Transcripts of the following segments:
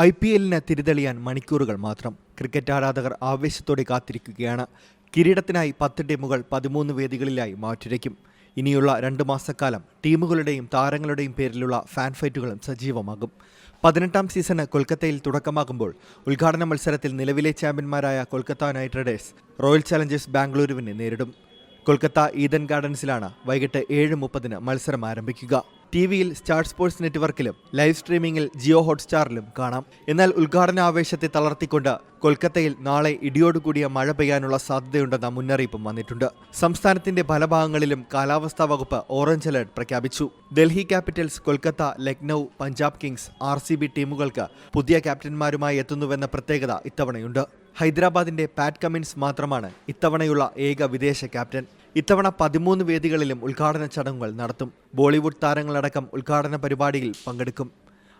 IPL-ന് തിരിതെളിയാൻ മണിക്കൂറുകൾ മാത്രം. ക്രിക്കറ്റ് ആരാധകർ ആവേശത്തോടെ കാത്തിരിക്കുകയാണ്. കിരീടത്തിനായി 10 ടീമുകൾ 13 വേദികളിലായി മാറ്റുരയ്ക്കും. ഇനിയുള്ള 2 മാസക്കാലം ടീമുകളുടെയും താരങ്ങളുടെയും പേരിലുള്ള ഫാൻ ഫൈറ്റുകളും സജീവമാകും. 18ാം സീസണ് കൊൽക്കത്തയിൽ തുടക്കമാകുമ്പോൾ ഉദ്ഘാടന മത്സരത്തിൽ നിലവിലെ ചാമ്പ്യന്മാരായ Kolkata Knight Riders Royal Challengers ബാംഗ്ലൂരുവിനെ നേരിടും. കൊൽക്കത്ത ഈഡൻ ഗാർഡൻസിലാണ് വൈകിട്ട് 7:30 മത്സരം ആരംഭിക്കുക. TV-യിൽ സ്റ്റാർ സ്പോർട്സ് നെറ്റ്വർക്കിലും ലൈവ് സ്ട്രീമിംഗിൽ ജിയോ ഹോട്ട്സ്റ്റാറിലും കാണാം. എന്നാൽ ഉദ്ഘാടന ആവേശത്തെ തളർത്തിക്കൊണ്ട് കൊൽക്കത്തയിൽ നാളെ ഇടിയോടുകൂടിയ മഴ പെയ്യാനുള്ള സാധ്യതയുണ്ടെന്ന മുന്നറിയിപ്പും വന്നിട്ടുണ്ട്. സംസ്ഥാനത്തിന്റെ പല ഭാഗങ്ങളിലും കാലാവസ്ഥാ വകുപ്പ് ഓറഞ്ച് അലർട്ട് പ്രഖ്യാപിച്ചു. Delhi Capitals, Kolkata, Lucknow, Punjab Kings, RCB ടീമുകൾക്ക് പുതിയ ക്യാപ്റ്റന്മാരുമായി എത്തുന്നുവെന്ന പ്രത്യേകത ഇത്തവണയുണ്ട്. ഹൈദരാബാദിന്റെ പാറ്റ് കമിൻസ് മാത്രമാണ് ഇത്തവണയുള്ള ഏക വിദേശ ക്യാപ്റ്റൻ. ഇത്തവണ 13 വേദികളിലും ഉദ്ഘാടന ചടങ്ങുകൾ നടത്തും. ബോളിവുഡ് താരങ്ങളടക്കം ഉദ്ഘാടന പരിപാടിയിൽ പങ്കെടുക്കും.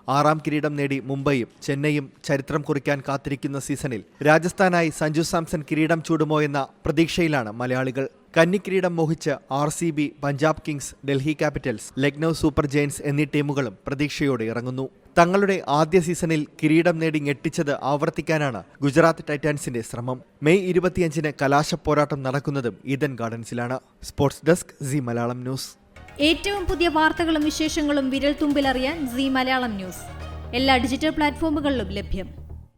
6ാം കിരീടം നേടി മുംബൈയും ചെന്നൈയും ചരിത്രം കുറിക്കാൻ കാത്തിരിക്കുന്ന സീസണിൽ രാജസ്ഥാനായി സഞ്ജു സാംസൺ കിരീടം ചൂടുമോ എന്ന പ്രതീക്ഷയിലാണ് മലയാളികൾ. കന്നിക്കിരീടം മോഹിച്ച് RCB, Punjab Kings, Delhi Capitals, Lucknow super giants എന്നീ ടീമുകളും പ്രതീക്ഷയോടെ ഇറങ്ങുന്നു. തങ്ങളുടെ ആദ്യ സീസണിൽ കിരീടം നേടി ഞെട്ടിച്ചത് ആവർത്തിക്കാനാണ് ഗുജറാത്ത് ടൈറ്റൻസിന്റെ ശ്രമം. മെയ് 25-ന് കലാശ പോരാട്ടം നടക്കുന്നതും ഈഡൻ ഗാർഡൻസിലാണ്. Sports desk, C Malayalam news. ഏറ്റവും പുതിയ വാർത്തകളും വിശേഷങ്ങളും വിരൽ തുമ്പിലറിയാൻ സി മലയാളം ന്യൂസ് എല്ലാ ഡിജിറ്റൽ പ്ലാറ്റ്ഫോമുകളിലും ലഭ്യം.